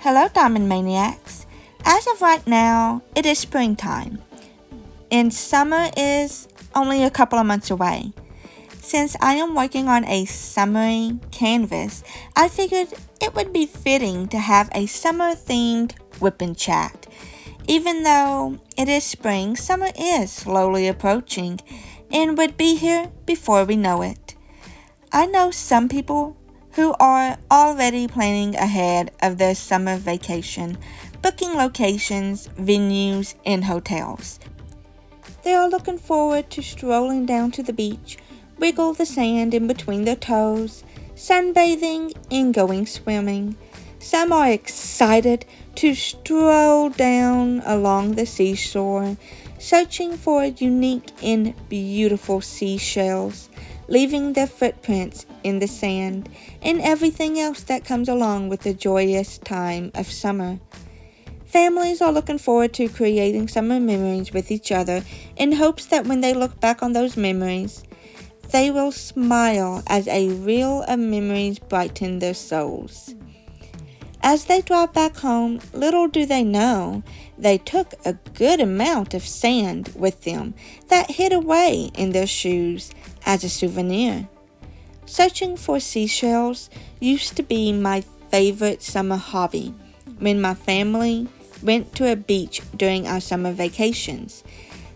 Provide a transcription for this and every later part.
Hello, Diamond Maniacs. As of right now, it is springtime, and summer is only a couple of months away. Since I am working on a summery canvas, I figured it would be fitting to have a summer-themed WIP and Chat. Even though it is spring, summer is slowly approaching and would be here before we know it. I know some people who are already planning ahead of their summer vacation, booking locations, venues, and hotels. They are looking forward to strolling down to the beach, wiggle the sand in between their toes, sunbathing, and going swimming. Some are excited to stroll down along the seashore, searching for unique and beautiful seashells, leaving their footprints in the sand, and everything else that comes along with the joyous time of summer. Families are looking forward to creating summer memories with each other in hopes that when they look back on those memories, they will smile as a reel of memories brighten their souls. As they drive back home, little do they know, they took a good amount of sand with them that hid away in their shoes as a souvenir. Searching for seashells used to be my favorite summer hobby when my family went to a beach during our summer vacations.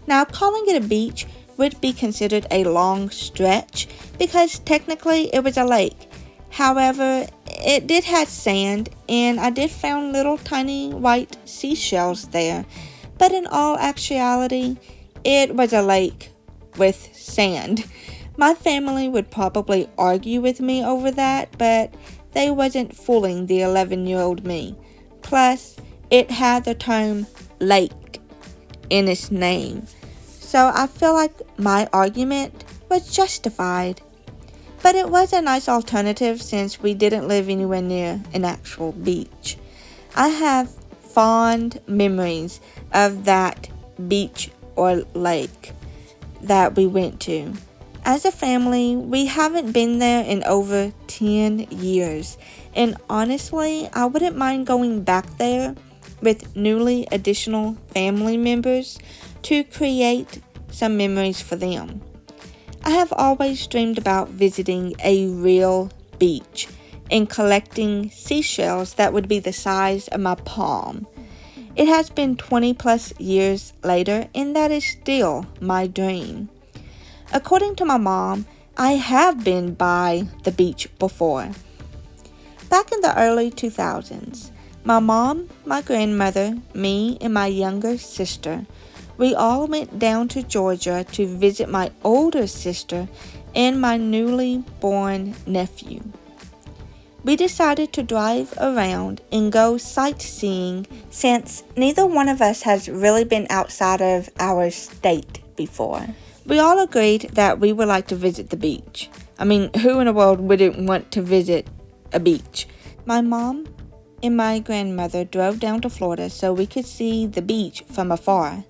Now, calling it a beach would be considered a long stretch because technically it was a lake. However, it did have sand, and I did found little tiny white seashells there. But in all actuality, it was a lake with sand. My family would probably argue with me over that, but they wasn't fooling the 11-year-old me. Plus, it had the term lake in its name. So I feel like my argument was justified. But it was a nice alternative since we didn't live anywhere near an actual beach. I have fond memories of that beach or lake that we went to. As a family, we haven't been there in over 10 years. And honestly, I wouldn't mind going back there with newly additional family members to create some memories for them. I have always dreamed about visiting a real beach and collecting seashells that would be the size of my palm. It has been 20 plus years later, and that is still my dream. According to my mom, I have been by the beach before. Back in the early 2000s, my mom, my grandmother, me, and my younger sister, we all went down to Georgia to visit my older sister and my newly born nephew. We decided to drive around and go sightseeing since neither one of us has really been outside of our state before. We all agreed that we would like to visit the beach. I mean, who in the world wouldn't want to visit a beach? My mom and my grandmother drove down to Florida so we could see the beach from afar.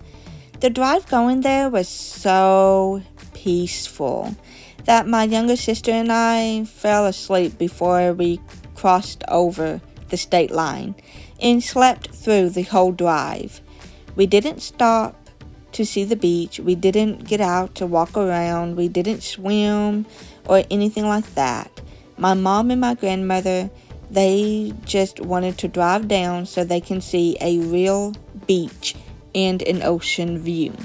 The drive going there was so peaceful that my younger sister and I fell asleep before we crossed over the state line and slept through the whole drive. We didn't stop to see the beach. We didn't get out to walk around. We didn't swim or anything like that. My mom and my grandmother, they just wanted to drive down so they can see a real beach and an ocean view.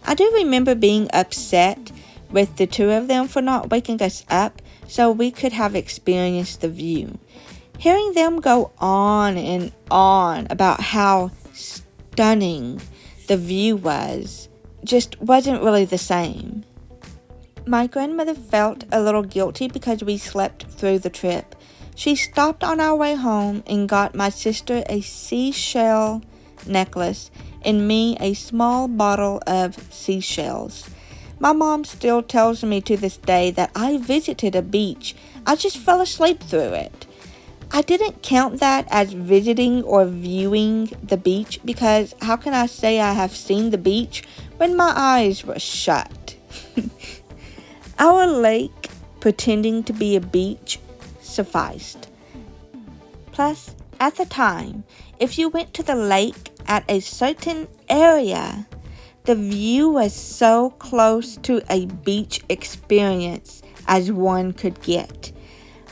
I do remember being upset with the two of them for not waking us up so we could have experienced the view. Hearing them go on and on about how stunning the view was just wasn't really the same. My grandmother felt a little guilty because we slept through the trip. She stopped on our way home and got my sister a seashell necklace and me a small bottle of seashells. My mom still tells me to this day that I visited a beach. I just fell asleep through it. I didn't count that as visiting or viewing the beach because how can I say I have seen the beach when my eyes were shut? Our lake, pretending to be a beach, sufficed. Plus, At the time, if you went to the lake at a certain area, the view was so close to a beach experience as one could get.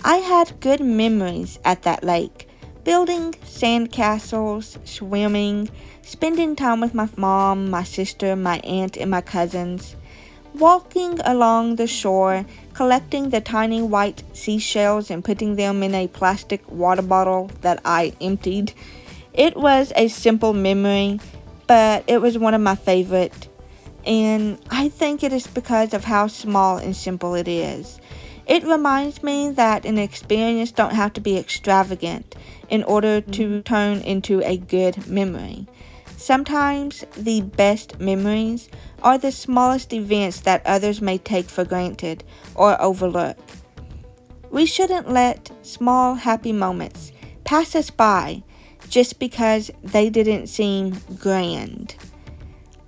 I had good memories at that lake, building sandcastles, swimming, spending time with my mom, my sister, my aunt, and my cousins, walking along the shore, collecting the tiny white seashells and putting them in a plastic water bottle that I emptied. It was a simple memory, but it was one of my favorite, and I think it is because of how small and simple it is. It reminds me that an experience don't have to be extravagant in order to turn into a good memory. Sometimes the best memories are the smallest events that others may take for granted or overlook. We shouldn't let small happy moments pass us by just because they didn't seem grand.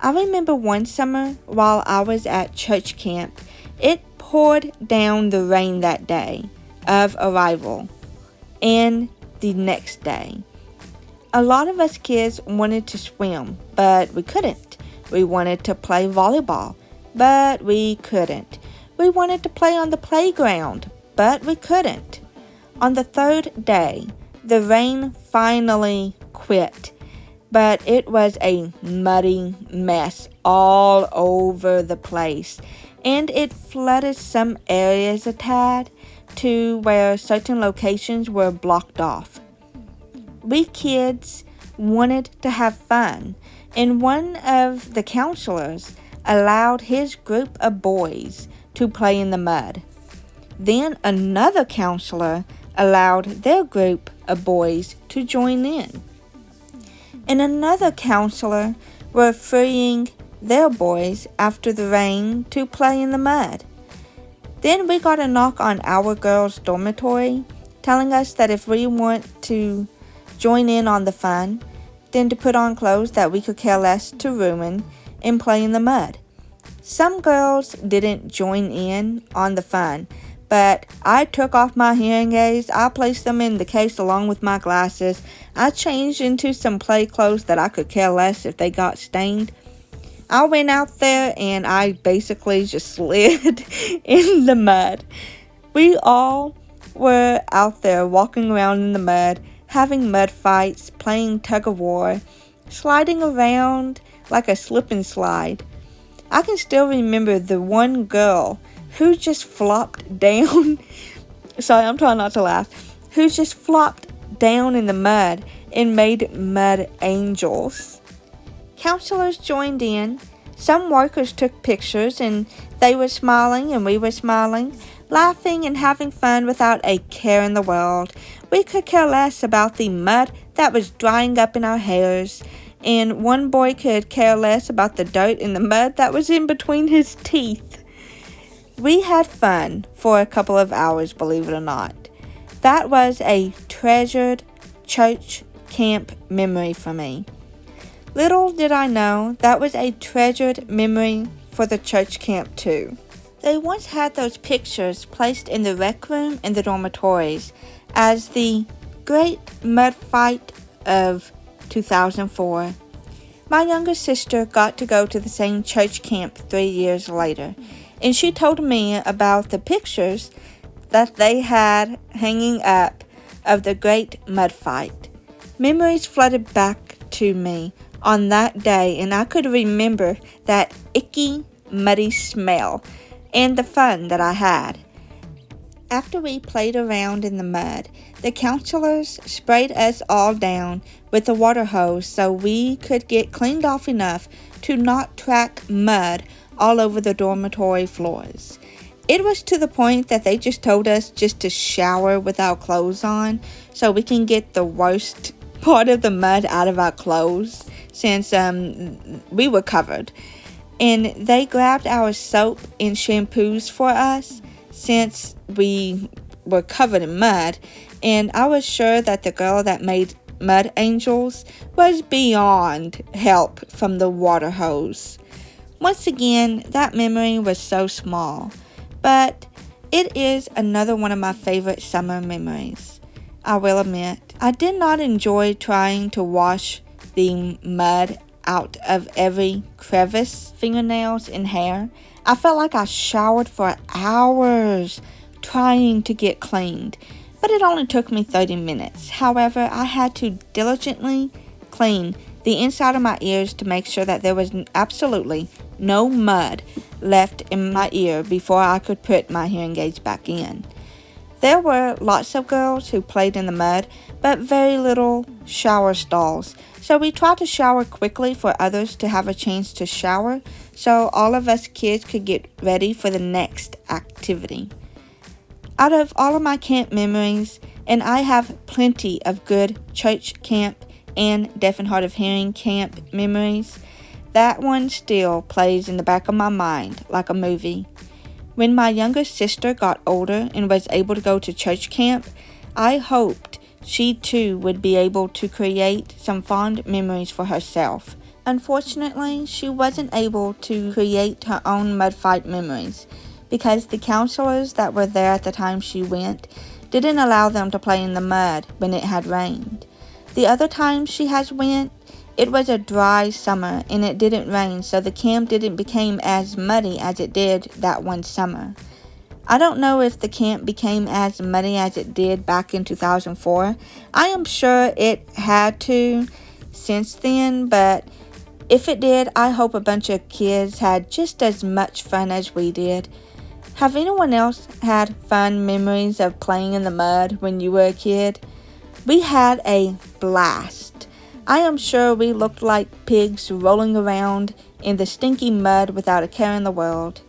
I remember one summer while I was at church camp, it poured down the rain that day of arrival and the next day. A lot of us kids wanted to swim, but we couldn't. We wanted to play volleyball, but we couldn't. We wanted to play on the playground, but we couldn't. On the third day, the rain finally quit, but it was a muddy mess all over the place, and it flooded some areas a tad to where certain locations were blocked off. We kids wanted to have fun, and one of the counselors allowed his group of boys to play in the mud. Then another counselor allowed their group of boys to join in. And another counselor were freeing their boys after the rain to play in the mud. Then we got a knock on our girls' dormitory telling us that if we want to join in on the fun, then to put on clothes that we could care less to ruin and play in the mud. Some girls didn't join in on the fun, but I took off my hearing aids, I placed them in the case along with my glasses, I changed into some play clothes that I could care less if they got stained. I went out there and I basically just slid in the mud. We all were out there walking around in the mud, having mud fights, playing tug of war, sliding around like a slip and slide. I can still remember the one girl who just flopped down. Sorry, I'm trying not to laugh. Who just flopped down in the mud and made mud angels. Counselors joined in. Some workers took pictures and they were smiling and we were smiling, laughing and having fun without a care in the world. We could care less about the mud that was drying up in our hairs, and one boy could care less about the dirt in the mud that was in between his teeth. We had fun for a couple of hours, believe it or not. That was a treasured church camp memory for me. Little did I know that was a treasured memory for the church camp too. They once had those pictures placed in the rec room in the dormitories as the Great Mud Fight of 2004. My younger sister got to go to the same church camp 3 years later, and she told me about the pictures that they had hanging up of the Great Mud Fight. Memories flooded back to me on that day, and I could remember that icky, muddy smell and the fun that I had. After we played around in the mud, the counselors sprayed us all down with a water hose so we could get cleaned off enough to not track mud all over the dormitory floors. It was to the point that they just told us just to shower with our clothes on so we can get the worst part of the mud out of our clothes since we were covered. And they grabbed our soap and shampoos for us since we were covered in mud, and I was sure that the girl that made mud angels was beyond help from the water hose. Once again, that memory was so small, but it is another one of my favorite summer memories. I will admit, I did not enjoy trying to wash the mud out of every crevice, fingernails, and hair. I felt like I showered for hours trying to get cleaned, but it only took me 30 minutes. However, I had to diligently clean the inside of my ears to make sure that there was absolutely no mud left in my ear before I could put my hearing aids back in. There were lots of girls who played in the mud, but very little shower stalls. So we tried to shower quickly for others to have a chance to shower, so all of us kids could get ready for the next activity. Out of all of my camp memories, and I have plenty of good church camp and deaf and hard of hearing camp memories, that one still plays in the back of my mind like a movie. When my younger sister got older and was able to go to church camp, I hoped she too would be able to create some fond memories for herself. Unfortunately, she wasn't able to create her own mud fight memories because the counselors that were there at the time she went didn't allow them to play in the mud when it had rained. The other times she has went, it was a dry summer and it didn't rain, so the camp didn't become as muddy as it did that one summer. I don't know if the camp became as muddy as it did back in 2004. I am sure it had to since then, but if it did, I hope a bunch of kids had just as much fun as we did. Have anyone else had fun memories of playing in the mud when you were a kid? We had a blast. I am sure we looked like pigs rolling around in the stinky mud without a care in the world.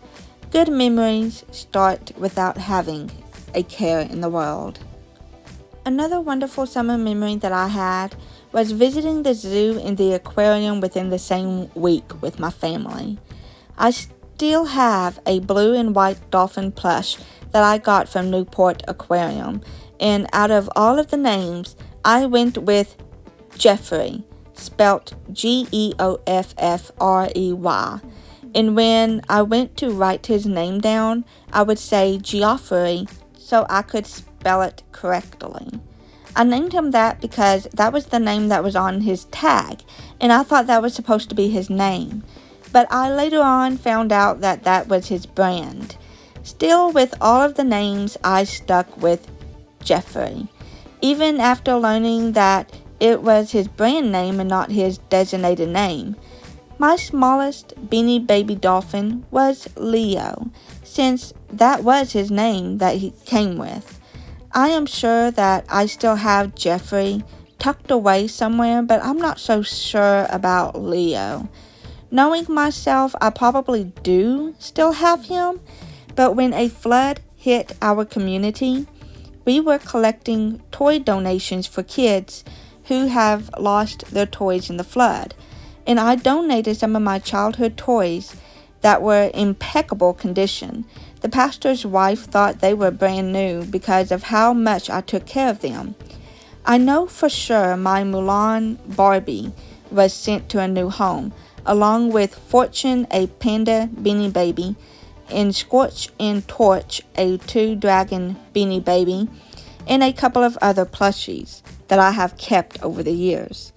Good memories start without having a care in the world. Another wonderful summer memory that I had was visiting the zoo and the aquarium within the same week with my family. I still have a blue and white dolphin plush that I got from Newport Aquarium, and out of all of the names, I went with Jeffrey, spelt Geoffrey. And when I went to write his name down, I would say Geoffrey so I could spell it correctly. I named him that because that was the name that was on his tag, and I thought that was supposed to be his name. But I later on found out that that was his brand. Still, with all of the names, I stuck with Jeffrey, even after learning that it was his brand name and not his designated name. My smallest beanie baby dolphin was Leo, since that was his name that he came with. I am sure that I still have Jeffrey tucked away somewhere, but I'm not so sure about Leo. Knowing myself, I probably do still have him, but when a flood hit our community, we were collecting toy donations for kids who have lost their toys in the flood. And I donated some of my childhood toys that were in impeccable condition. The pastor's wife thought they were brand new because of how much I took care of them. I know for sure my Mulan Barbie was sent to a new home, along with Fortune, a panda beanie baby, and Scorch and Torch, a 2-dragon beanie baby, and a couple of other plushies that I have kept over the years.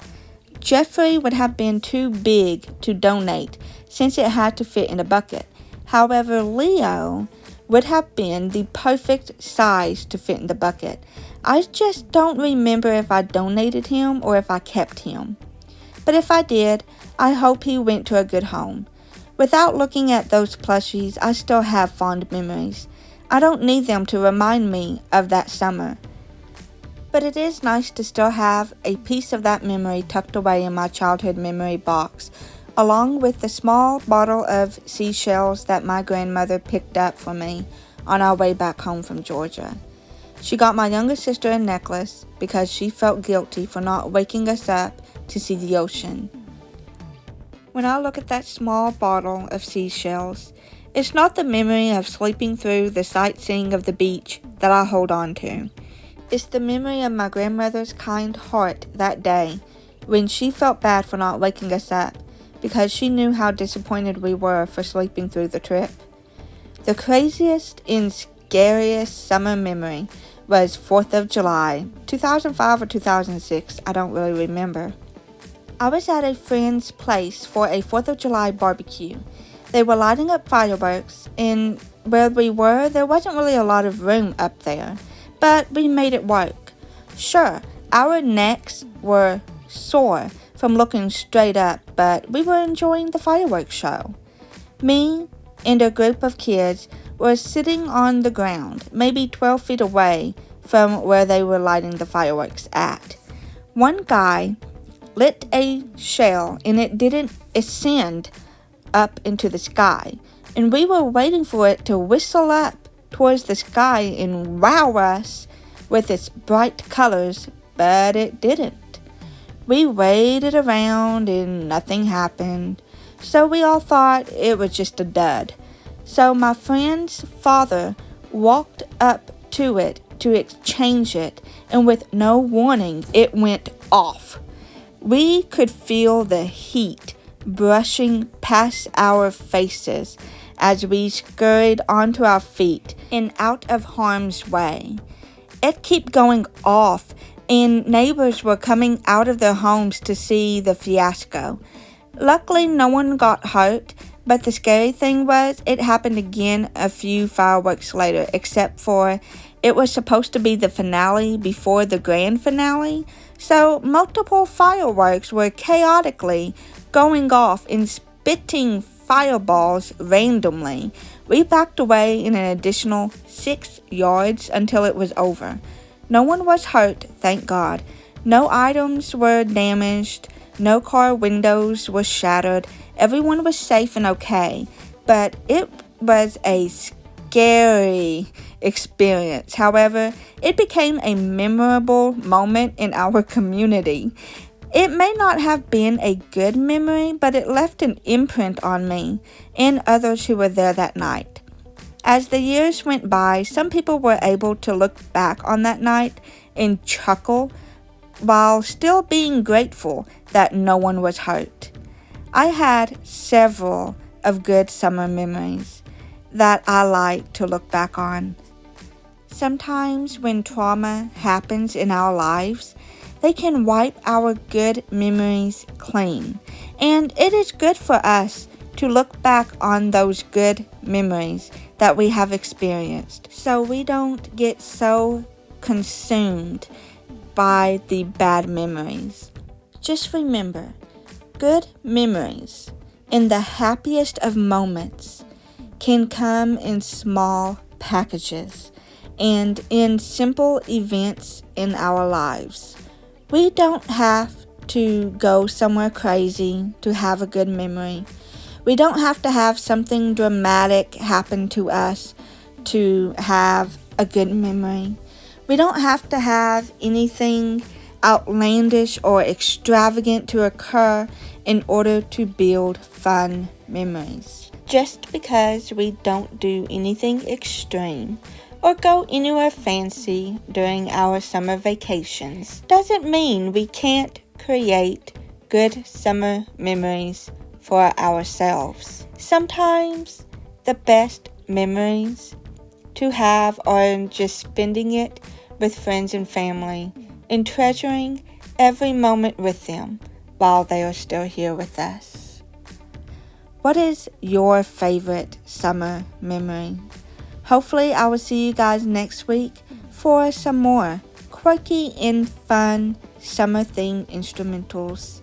Jeffrey would have been too big to donate since it had to fit in a bucket. However, Leo would have been the perfect size to fit in the bucket. I just don't remember if I donated him or if I kept him. But if I did, I hope he went to a good home. Without looking at those plushies, I still have fond memories. I don't need them to remind me of that summer. But it is nice to still have a piece of that memory tucked away in my childhood memory box, along with the small bottle of seashells that my grandmother picked up for me on our way back home from Georgia. She got my younger sister a necklace because she felt guilty for not waking us up to see the ocean. When I look at that small bottle of seashells, it's not the memory of sleeping through the sightseeing of the beach that I hold on to. It's the memory of my grandmother's kind heart that day when she felt bad for not waking us up because she knew how disappointed we were for sleeping through the trip. The craziest and scariest summer memory was 4th of July, 2005 or 2006, I don't really remember. I was at a friend's place for a 4th of July barbecue. They were lighting up fireworks, and where we were, there wasn't really a lot of room up there, but we made it work. Sure, our necks were sore from looking straight up, but we were enjoying the fireworks show. Me and a group of kids were sitting on the ground, maybe 12 feet away from where they were lighting the fireworks at. One guy lit a shell and it didn't ascend up into the sky, and we were waiting for it to whistle up towards the sky and wow us with its bright colors, but it didn't. We waited around and nothing happened, so we all thought it was just a dud. So my friend's father walked up to it to exchange it, and with no warning, it went off. We could feel the heat brushing past our faces as we scurried onto our feet and out of harm's way. It kept going off, and neighbors were coming out of their homes to see the fiasco. Luckily, no one got hurt, but the scary thing was it happened again a few fireworks later, except for it was supposed to be the finale before the grand finale, so multiple fireworks were chaotically going off and spitting fireballs randomly. We backed away in an additional 6 yards until it was over. No one was hurt, thank God. No items were damaged. No car windows were shattered. Everyone was safe and okay. But it was a scary experience. However, it became a memorable moment in our community. It may not have been a good memory, but it left an imprint on me and others who were there that night. As the years went by, some people were able to look back on that night and chuckle while still being grateful that no one was hurt. I had several of good summer memories that I like to look back on. Sometimes when trauma happens in our lives, they can wipe our good memories clean. And it is good for us to look back on those good memories that we have experienced, so we don't get so consumed by the bad memories. Just remember, good memories in the happiest of moments can come in small packages and in simple events in our lives. We don't have to go somewhere crazy to have a good memory. We don't have to have something dramatic happen to us to have a good memory. We don't have to have anything outlandish or extravagant to occur in order to build fun memories. Just because we don't do anything extreme or go anywhere fancy during our summer vacations doesn't mean we can't create good summer memories for ourselves. Sometimes the best memories to have are just spending it with friends and family and treasuring every moment with them while they are still here with us. What is your favorite summer memory? Hopefully I will see you guys next week for some more quirky and fun summer themed instrumentals.